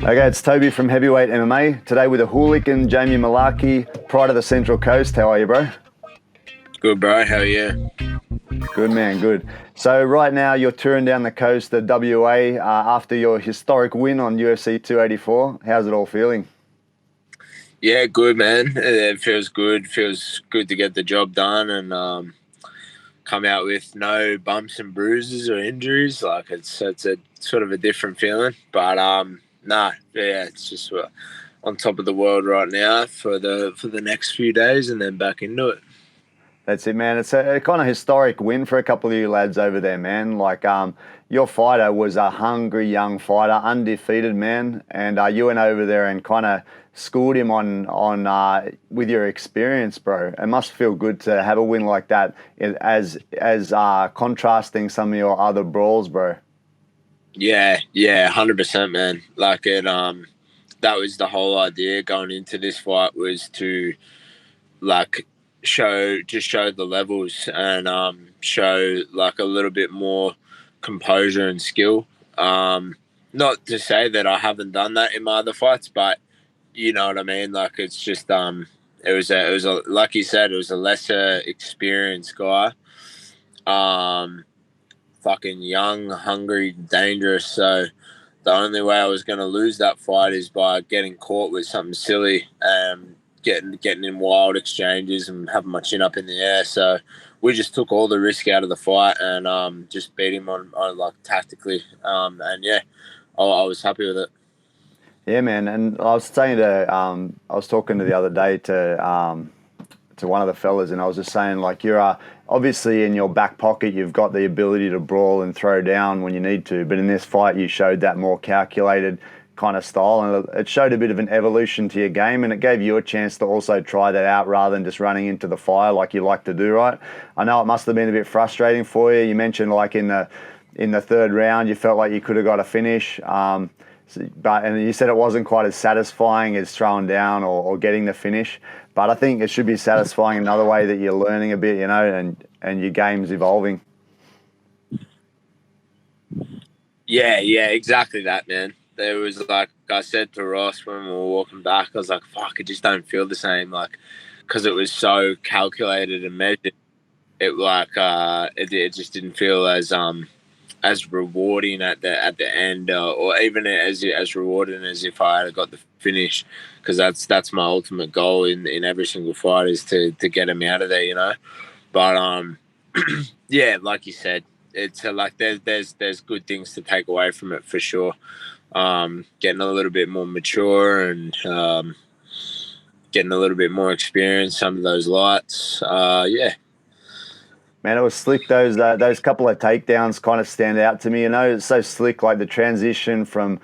Okay, it's Toby from Heavyweight MMA. Today with a Hooligan, Jamie Mullarkey, Pride of the Central Coast. How are you, bro? Good, bro. How are you? Good, man, good. So right now you're touring down the coast of WA after your historic win on UFC 284. How's it all feeling? Yeah, good, man. It feels good. Feels good to get the job done and come out with no bumps and bruises or injuries. Like it's a sort of a different feeling. But nah, yeah, it's just on top of the world right now for the next few days, and then back into it. That's it, man. It's a kind of historic win for a couple of you lads over there, man. Your fighter was a hungry young fighter, undefeated, man, and you went over there and kind of schooled him on with your experience, bro. It must feel good to have a win like that, as contrasting some of your other brawls, bro. Yeah, 100%, man. Like that was the whole idea going into this fight, was to like show the levels and show like a little bit more composure and skill. Not to say that I haven't done that in my other fights, but you know what I mean. Like it's just it was a like you said, it was a lesser experienced guy, um, fucking young, hungry, dangerous. So the only way I was going to lose that fight is by getting caught with something silly, getting in wild exchanges and having my chin up in the air. So we just took all the risk out of the fight and just beat him on like tactically. And yeah, I was happy with it. Yeah, man. And I was talking to the other day to one of the fellas, and I was just saying, like, you're obviously in your back pocket, you've got the ability to brawl and throw down when you need to, but in this fight, you showed that more calculated kind of style, and it showed a bit of an evolution to your game, and it gave you a chance to also try that out rather than just running into the fire like you like to do, right? I know it must have been a bit frustrating for you. You mentioned like in the third round, you felt like you could have got a finish. And you said it wasn't quite as satisfying as throwing down or getting the finish. But I think it should be satisfying another way, that you're learning a bit, and your game's evolving. Yeah, exactly that, man. There was, like I said to Ross when we were walking back, I was like, fuck, I just don't feel the same, like, because it was so calculated and measured. It just didn't feel as rewarding at the end, or even as rewarding as if I had got the finish, because that's my ultimate goal in every single fight, is to get him out of there, you know. But yeah, like you said, it's like there's good things to take away from it for sure. Getting a little bit more mature and getting a little bit more experience, some of those lights. Yeah. Man, it was slick. Those couple of takedowns kind of stand out to me. It's so slick, like the transition from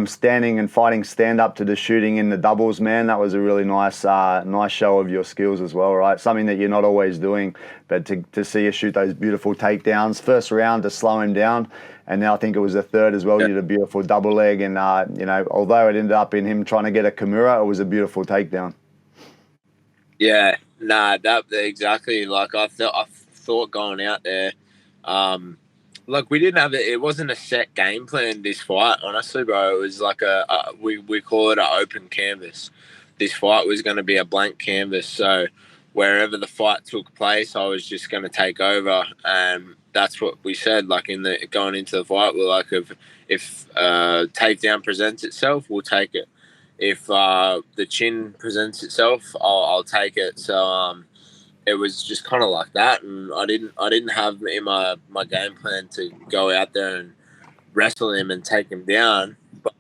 standing and fighting stand up to the shooting in the doubles. Man, that was a really nice show of your skills as well, right? Something that you're not always doing, but to see you shoot those beautiful takedowns. First round to slow him down, and now I think it was the third as well. You did a beautiful double leg, and although it ended up in him trying to get a Kimura, it was a beautiful takedown. Yeah, nah, that exactly. Like I thought going out there, like we didn't have it. It wasn't a set game plan this fight. Honestly, bro, it was like we call it an open canvas. This fight was going to be a blank canvas. So wherever the fight took place, I was just going to take over, and that's what we said. Like in the going into the fight, we're like, if takedown presents itself, we'll take it. If the chin presents itself, I'll take it. So it was just kind of like that, and I didn't have in my game plan to go out there and wrestle him and take him down. But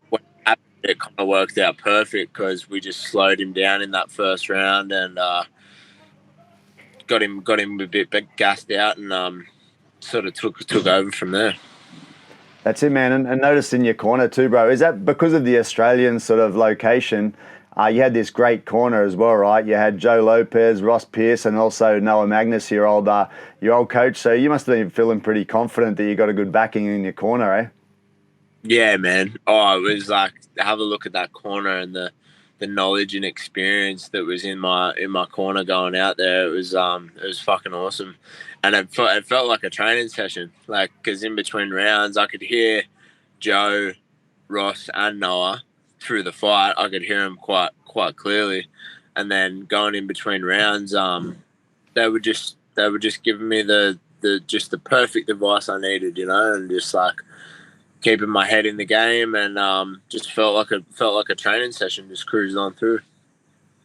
when it happened, it kind of worked out perfect, because we just slowed him down in that first round and got him a bit gassed out, and sort of took over from there. That's it, man. And notice in your corner too, bro. Is that because of the Australian sort of location? You had this great corner as well, right? You had Joe Lopez, Ross Pearce, and also Noah Magnus, your old coach. So you must have been feeling pretty confident that you got a good backing in your corner, eh? Yeah, man. Oh, it was like, have a look at that corner and the knowledge and experience that was in my corner going out there. It was fucking awesome, and it felt like a training session. Like, because in between rounds, I could hear Joe Ross and Noah through the fight. I could hear them quite clearly, and then going in between rounds, they were just giving me the just the perfect advice I needed, and just like keeping my head in the game, and just felt like a training session, just cruising on through.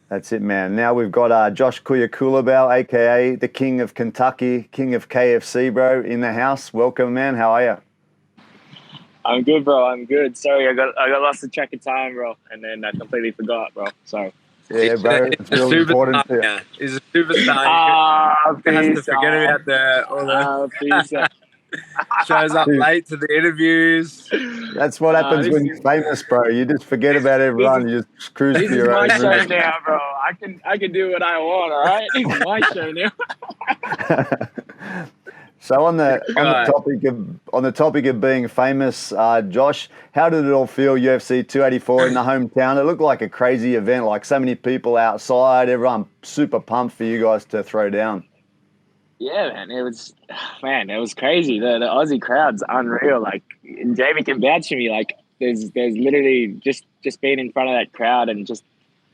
That's it, man. Now we've got Josh Culibao, a.k.a. the King of Kentucky, King of KFC, bro, in the house. Welcome, man. How are you? I'm good, bro. I'm good. Sorry, I got lost in track of time, bro, and then I completely forgot, bro. Sorry. Yeah, bro. It's really important to you. Yeah, he's a superstar. He has to forget about all the shows up late to the interviews. That's what happens when you're famous, bro. You just forget about everyone. You just cruise to your own. This is my show now, bro. I can do what I want. All right, this is my show now. So on the topic of being famous, Josh, how did it all feel? UFC 284 in the hometown. It looked like a crazy event. Like so many people outside. Everyone super pumped for you guys to throw down. Yeah, man, it was crazy. The Aussie crowd's unreal. Like Jamie can vouch for me. Like there's literally just being in front of that crowd and just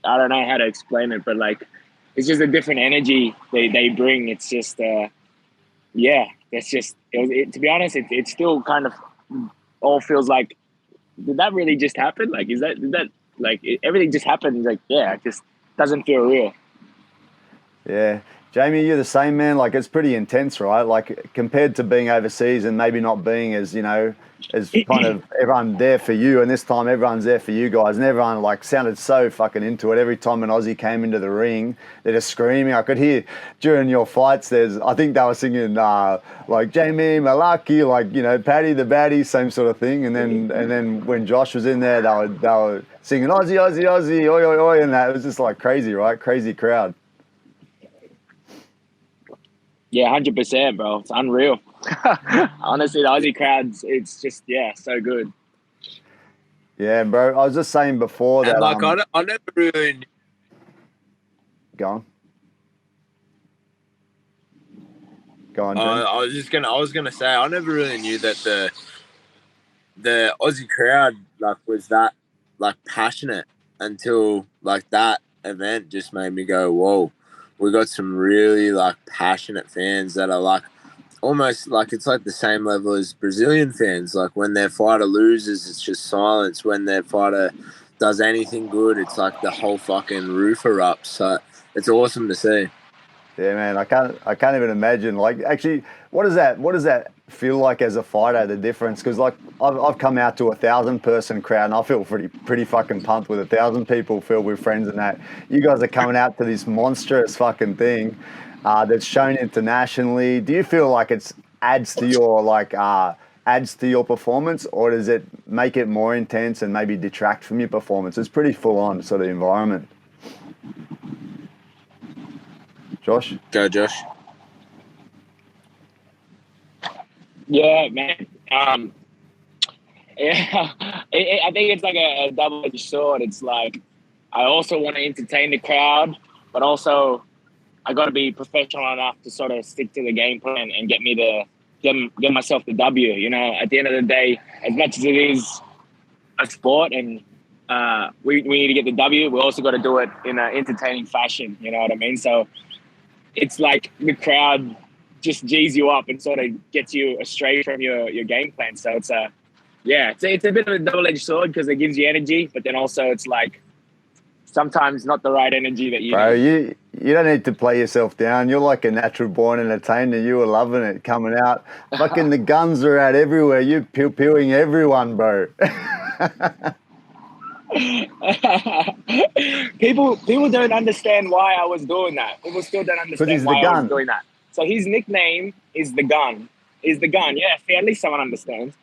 I don't know how to explain it, but like it's just a different energy they bring. It's just that's just to be honest, it still kind of all feels like did that really just happen? Like did that like everything just happened? Like it just doesn't feel real. Yeah. Jamie, you're the same, man. Like, it's pretty intense, right? Like, compared to being overseas and maybe not being as, as kind of everyone there for you. And this time, everyone's there for you guys. And everyone, like, sounded so fucking into it. Every time an Aussie came into the ring, they're just screaming. I could hear during your fights, I think they were singing, like, Jamie, Mullarkey, like, Paddy the Baddie, same sort of thing. And then when Josh was in there, they were singing, Aussie, Aussie, Aussie, oi, oi, oi. And that it was just, like, crazy, right? Crazy crowd. Yeah, 100%, bro. It's unreal. Honestly, the Aussie crowds, it's just, so good. Yeah, bro. I was just saying before that. Like, I never really. Go on, Jim. I was gonna say I never really knew that the Aussie crowd like was that like passionate until like that event just made me go, whoa. We got some really like passionate fans that are like almost like it's like the same level as Brazilian fans. Like when their fighter loses, it's just silence. When their fighter does anything good, it's like the whole fucking roof erupts. So it's awesome to see. Yeah, man, I can't even imagine. Like, actually, what does that feel like as a fighter? The difference, because like I've come out to 1,000-person crowd, and I feel pretty fucking pumped with 1,000 people filled with friends and that. You guys are coming out to this monstrous fucking thing that's shown internationally. Do you feel like it adds to your performance, or does it make it more intense and maybe detract from your performance? It's pretty full on sort of environment. Josh? Go, Josh. Yeah, man. I think it's like a double-edged sword. It's like I also want to entertain the crowd, but also I got to be professional enough to sort of stick to the game plan and get myself the W. At the end of the day, as much as it is a sport and we need to get the W, we also got to do it in an entertaining fashion. You know what I mean? So it's like the crowd just G's you up and sort of gets you astray from your game plan. So it's a bit of a double-edged sword because it gives you energy, but then also it's like sometimes not the right energy that you Bro, need. You don't need to play yourself down. You're like a natural born entertainer. You were loving it coming out. Fucking the guns are out everywhere. You're pew-pewing everyone, bro. People don't understand why I was doing that. People still don't understand why I was doing that. So his nickname is the gun. Yeah, see, at least someone understands.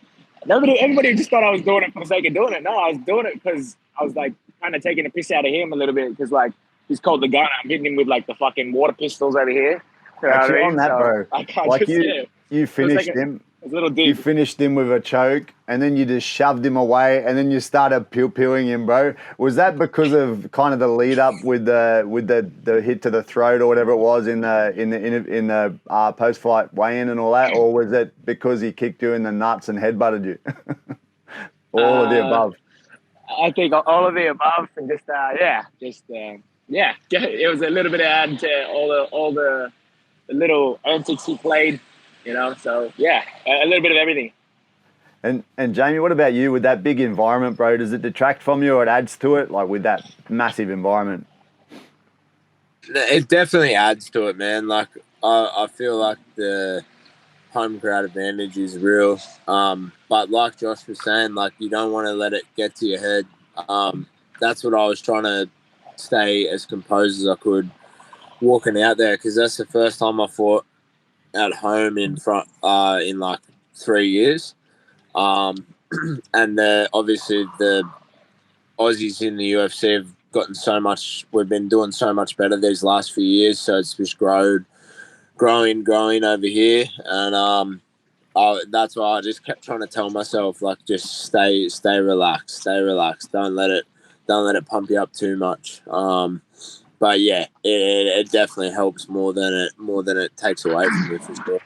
Everybody just thought I was doing it for the sake of doing it. No, I was doing it because I was like kind of taking a piss out of him a little bit because like he's called the gun. I'm hitting him with like the fucking water pistols over here. Actually, on that, bro, like you finished him. You finished him with a choke, and then you just shoved him away, and then you started pew-pewing him, bro. Was that because of kind of the lead up with the hit to the throat or whatever it was in the post-fight weigh-in and all that, or was it because he kicked you in the nuts and headbutted you? All of the above. I think all of the above, and just it was a little bit of add to all the little antics he played, So yeah, a little bit of everything. And Jamie, what about you with that big environment, bro? Does it detract from you or it adds to it, like with that massive environment? It definitely adds to it, man. Like I feel like the home crowd advantage is real. But like Josh was saying, like you don't want to let it get to your head. That's what I was trying to stay as composed as I could walking out there, because that's the first time I fought at home in front in like 3 years. And obviously the Aussies in the UFC have gotten so much. We've been doing so much better these last few years, so it's just growing over here, and that's why I just kept trying to tell myself, like, just stay relaxed, don't let it pump you up too much. But yeah, it definitely helps more than it takes away from you, for sure.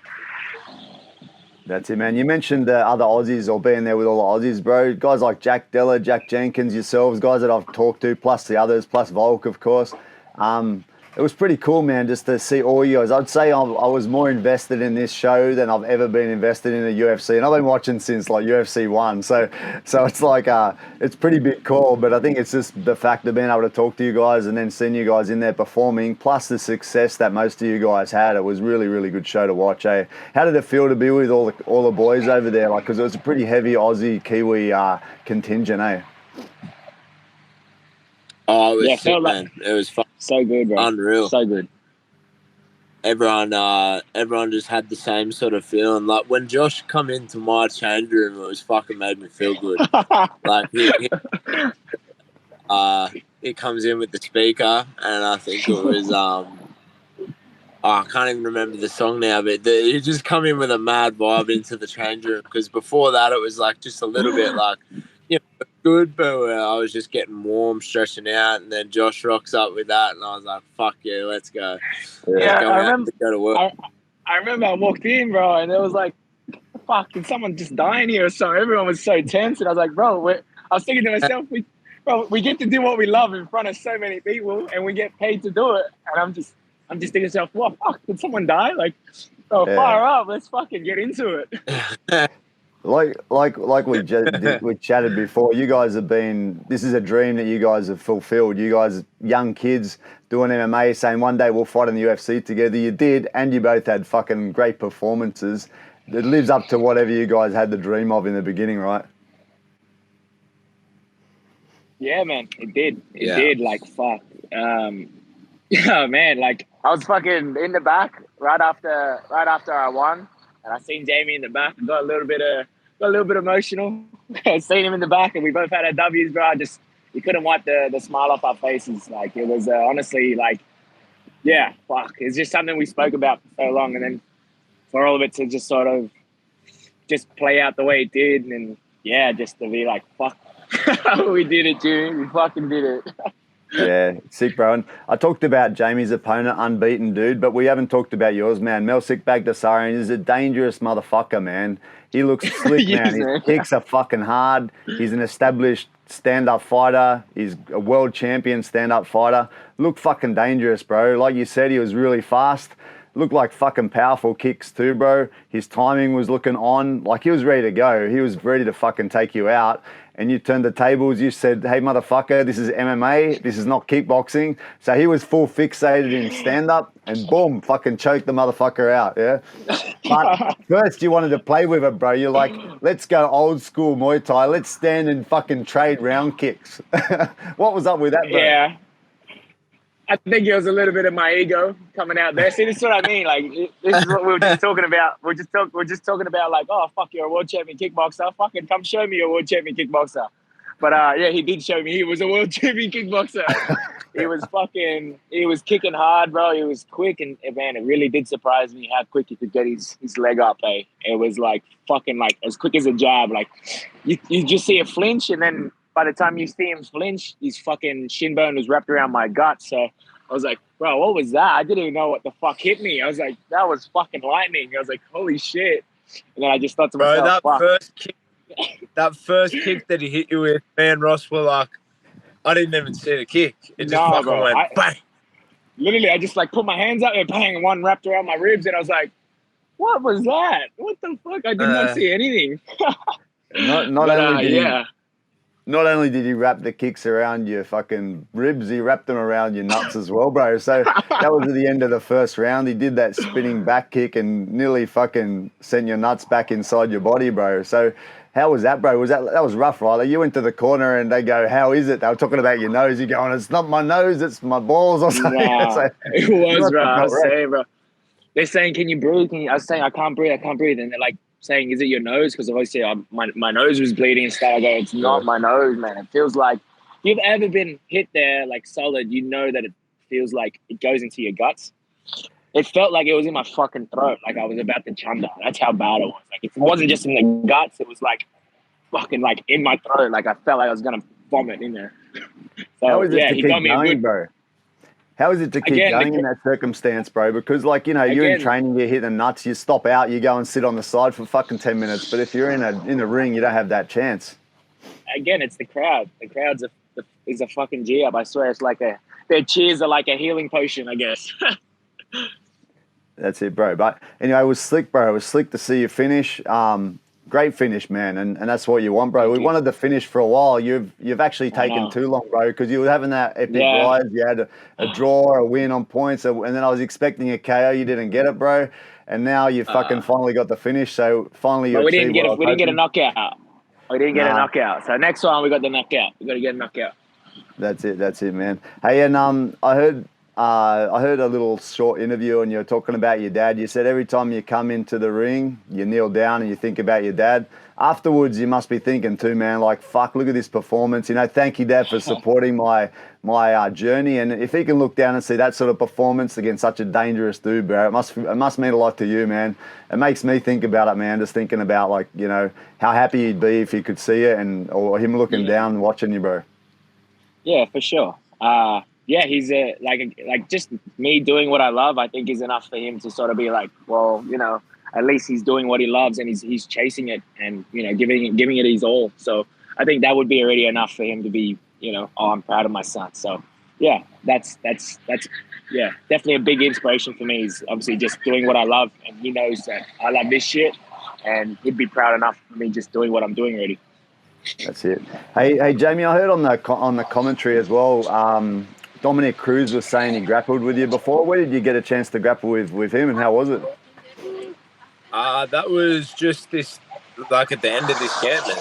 That's it, man. You mentioned the other Aussies or being there with all the Aussies, bro. Guys like Jack Della, Jack Jenkins, yourselves, guys that I've talked to, plus the others, plus Volk, of course. It was pretty cool, man, just to see all you guys. I'd say I was more invested in this show than I've ever been invested in the UFC, and I've been watching since like UFC 1. So it's like it's pretty big call, but I think it's just the fact of being able to talk to you guys and then seeing you guys in there performing, plus the success that most of you guys had. It was really, really good show to watch. Eh? How did it feel to be with all the boys over there? Like, because it was a pretty heavy Aussie Kiwi contingent, eh? Oh, it was sick, man. It was fun. So good, bro. Unreal. So good. Everyone just had the same sort of feeling. Like when Josh come into my change room, it was fucking made me feel good. Like he comes in with the speaker, and I think it was I can't even remember the song now, but he just come in with a mad vibe into the change room, because before that it was like just a little bit like, good, but I was just getting warm, stretching out, and then Josh rocks up with that, and I was like, fuck yeah, let's go. Yeah, Go to work. I remember I walked in, bro, and it was like, fuck, did someone just die in here or something? Everyone was so tense, and I was like, bro, I was thinking to myself, we get to do what we love in front of so many people, and we get paid to do it, and I'm just thinking to myself, what, fuck, did someone die? Like, fire up, let's fucking get into it. Like we chatted before, you guys have been, this is a dream that you guys have fulfilled. You guys, young kids doing MMA, saying one day we'll fight in the UFC together. You did, and you both had fucking great performances. It lives up to whatever you guys had the dream of in the beginning, right? Yeah, man, it did. It did, like, fuck. Yeah, man, like, I was fucking in the back right after I won. And I seen Jamie in the back and got a little bit emotional. I seen him in the back, and we both had our W's, bro. You couldn't wipe the smile off our faces. Like, it was honestly, like, yeah, fuck. It's just something we spoke about for so long, and then for all of it to just sort of just play out the way it did, and yeah, just to be like, fuck, we did it, Jimmy. We fucking did it. Yeah, sick, bro. And I talked about Jamie's opponent, unbeaten dude, but we haven't talked about yours, man. Melsik Baghdasaryan is a dangerous motherfucker, man. He looks slick, Yes, man. man. His kicks are fucking hard. He's an established stand-up fighter. He's a world champion stand-up fighter. Looked fucking dangerous, bro. Like you said, he was really fast. Looked like fucking powerful kicks too, bro. His timing was looking on. Like, he was ready to go. He was ready to fucking take you out. And you turned the tables. You said, hey, motherfucker, this is MMA. This is not kickboxing. So he was full fixated in stand-up, and boom, fucking choked the motherfucker out, yeah? But first you wanted to play with it, bro. You're like, let's go old school Muay Thai. Let's stand and fucking trade round kicks. What was up with that, bro? Yeah. I think it was a little bit of my ego coming out there. See, this is what I mean. Like, this is what we were just talking about. We're just talking about, like, oh, fuck, you're a world champion kickboxer. Fucking come show me you're a world champion kickboxer. But yeah, he did show me he was a world champion kickboxer. He was kicking hard, bro. He was quick, and man, it really did surprise me how quick he could get his leg up. Eh? It was like fucking like as quick as a jab. Like you just see a flinch, and then by the time you see him flinch, his fucking shin bone was wrapped around my gut. So I was like, bro, what was that? I didn't even know what the fuck hit me. I was like, that was fucking lightning. I was like, holy shit. And then I just thought to myself, bro, that fuck. first kick that first kick that he hit you with, me and Ross were like, I didn't even see the kick. It just Nah, fucking bro. went bang. Literally, I just like put my hands up and bang, one wrapped around my ribs, and I was like, "What was that? What the fuck? I did not see anything." Not But only did yeah, not only did he wrap the kicks around your fucking ribs, he wrapped them around your nuts as well, bro. So that was at the end of the first round. He did that spinning back kick and nearly fucking sent your nuts back inside your body, bro. So how was that, bro? That was rough, right? Like you went to the corner and they go, "How is it?" They were talking about your nose. You're going, "It's not my nose, it's my balls," or something. nah, So it you was, must bro. have I felt was wrecked. saying, bro. They're saying, "Can you breathe?" I was saying, "I can't breathe. I can't breathe." And they're like saying, "Is it your nose?" Because obviously my nose was bleeding and stuff. I go, "It's not my nose, man. It feels like if you've ever been hit there like solid, you know that it feels like it goes into your guts." It felt like it was in my fucking throat, like I was about to chunder. That's how bad it was. Like it wasn't just in the guts; it was like fucking like in my throat. Like I felt like I was gonna vomit in there. How So is it yeah, to he keep got me a going, good. bro? How is it to keep Again, going in that circumstance, bro? Because, like, you know, you're in again, training, you hit the nuts, you stop out, you go and sit on the side for fucking 10 minutes. But if you're in the ring, you don't have that chance. again, it's the crowd. The crowd's is a fucking G up. I swear, it's like their cheers are like a healing potion, I guess. That's it, bro. But anyway, it was slick, bro. It was slick to see you finish. Great finish, man, and that's what you want, bro. Thank We you. wanted to finish for a while. You've actually taken know. too long, bro, because you were having that epic Yeah. rise. You had a draw, a win on points, and then I was expecting a KO. You didn't get it, bro, and now you fucking finally got the finish. So finally, you But we achieved what I was didn't get a hoping. knockout. We didn't get a Nah. knockout. So next time we got the knockout. We got to get a knockout. That's it, man. Hey, and I heard a little short interview, and you're talking about your dad. You said every time you come into the ring, you kneel down and you think about your dad. Afterwards, you must be thinking too, man. Like, fuck, look at this performance. You know, thank you, Dad, for supporting my journey. And if he can look down and see that sort of performance against such a dangerous dude, bro, it must mean a lot to you, man. It makes me think about it, man. Just thinking about, like, you know, how happy he'd be if he could see it, or him looking down and watching you, bro. Yeah, for sure. Yeah, he's like just me doing what I love. I think is enough for him to sort of be like, well, you know, at least he's doing what he loves and he's chasing it and you know giving it his all. So I think that would be already enough for him to be, you know, oh, I'm proud of my son. So yeah, that's yeah, definitely a big inspiration for me. Is obviously just doing what I love, and he knows that I love this shit, and he'd be proud enough for me just doing what I'm doing already. That's it. Hey, Jamie, I heard on the commentary as well. Dominic Cruz was saying he grappled with you before. Where did you get a chance to grapple with him, and how was it? That was just this, like at the end of this camp, man.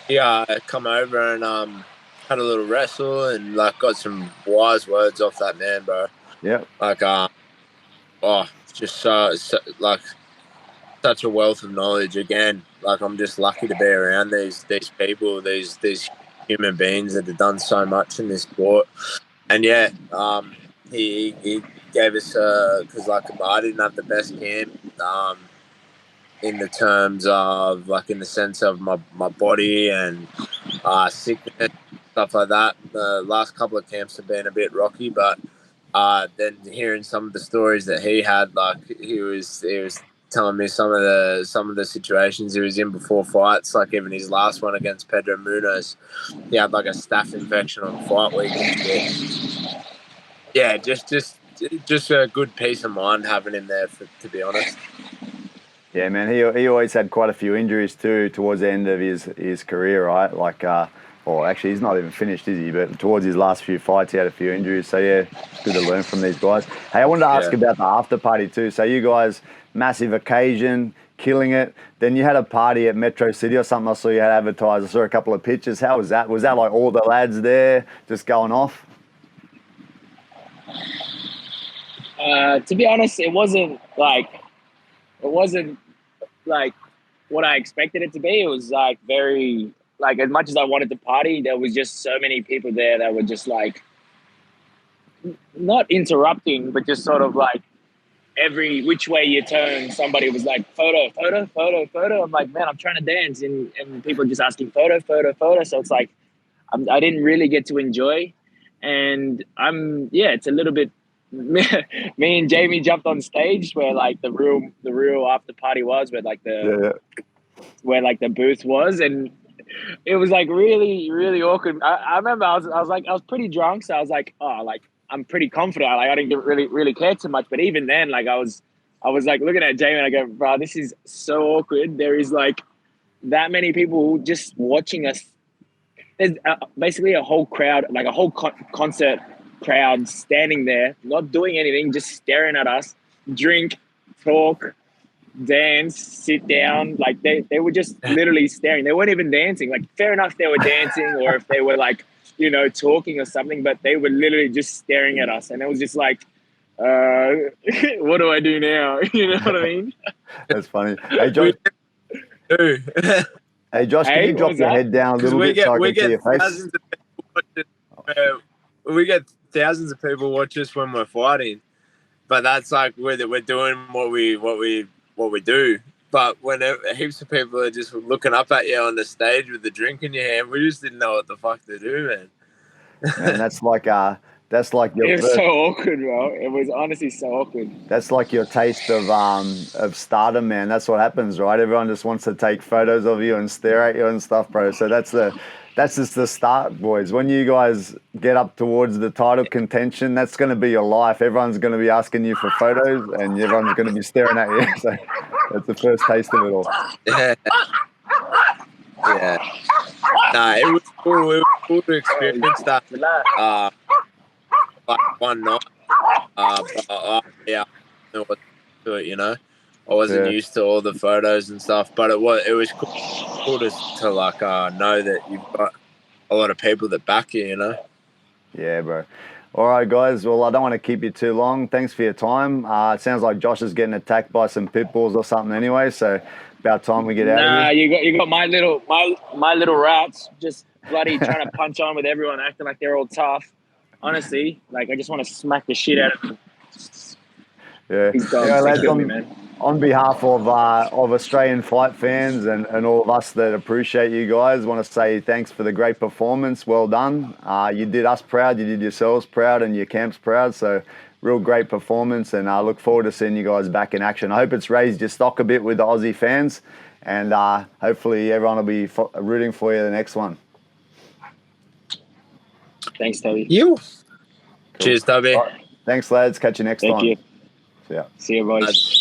He come over and had a little wrestle and like got some wise words off that man, bro. Yeah. Like just so like such a wealth of knowledge. Again, like I'm just lucky to be around these people, these human beings that have done so much in this sport. And yeah, he gave us because like I didn't have the best camp in the terms of like in the sense of my body and sickness, stuff like that. The last couple of camps have been a bit rocky, but then hearing some of the stories that he had, like he was telling me some of the situations he was in before fights, like even his last one against Pedro Munoz, he had like a staph infection on fight week and shit. Yeah, just a good peace of mind having him there, to be honest. Yeah, man. He always had quite a few injuries too towards the end of his career, right? Like, well, actually, he's not even finished, is he? But towards his last few fights, he had a few injuries. So yeah, it's good to learn from these guys. Hey, I wanted to ask about the after party too. So you guys, massive occasion, killing it. Then you had a party at Metro City or something. I saw you had advertised. I saw a couple of pictures. How was that? Was that like all the lads there just going off? To be honest, it wasn't like what I expected it to be. It was like very like as much as I wanted to party, there was just so many people there that were just like not interrupting, but just sort of like every which way you turn, somebody was like photo, photo, photo, photo. I'm like, man, I'm trying to dance, and people are just asking photo, photo, photo. So it's like I didn't really get to enjoy, and it's a little bit. Me and Jamie jumped on stage where like the real after party was, where like the where like the booth was, and it was like really, really awkward. I remember I was pretty drunk, so I was like, oh, like I'm pretty confident. Like I didn't really care too much, but even then, like I was like looking at Jamie and I go, bro, this is so awkward. There is like that many people just watching us. There's basically a whole crowd, like a whole concert crowd standing there, not doing anything, just staring at us, drink, talk, dance, sit down. Like they were just literally staring. They weren't even dancing. Like fair enough, they were dancing or if they were like, you know, talking or something, but they were literally just staring at us. And it was just like, what do I do now? You know what I mean? That's funny. Hey, Josh. Hey, Josh, can you drop your head down a little bit so I can see your face? We get thousands of people watch us when we're fighting, but that's like we're doing what we do. But when heaps of people are just looking up at you on the stage with the drink in your hand, we just didn't know what the fuck to do, man. And that's like your. It was so awkward, bro. It was honestly so awkward. That's like your taste of stardom, man. That's what happens, right? Everyone just wants to take photos of you and stare at you and stuff, bro. So that's just the start, boys. When you guys get up towards the title contention, that's going to be your life. Everyone's going to be asking you for photos, and everyone's going to be staring at you. So that's the first taste of it all. Yeah. Yeah. Nah, it was cool. It was cool to experience that. Like one night, but yeah, to it, you know. I wasn't used to all the photos and stuff, but it was cool to like know that you've got a lot of people that back you, you know. Yeah, bro. All right, guys. Well, I don't want to keep you too long. Thanks for your time. It sounds like Josh is getting attacked by some pit bulls or something anyway. So about time we get out of here. Nah, you got my little rats just bloody trying to punch on with everyone, acting like they're all tough. Honestly, like I just want to smack the shit out of them. Yeah. These dogs, Lads, kill me, man. On behalf of Australian fight fans and all of us that appreciate you guys, want to say thanks for the great performance. Well done. You did us proud, you did yourselves proud, and your camps proud. So real great performance, and I look forward to seeing you guys back in action. I hope it's raised your stock a bit with the Aussie fans, and hopefully everyone will be rooting for you the next one. Thanks, Toby. You. Cool. Cheers, Toby. Right. Thanks, lads. Catch you next time. Thank you. Yeah. See you, boys.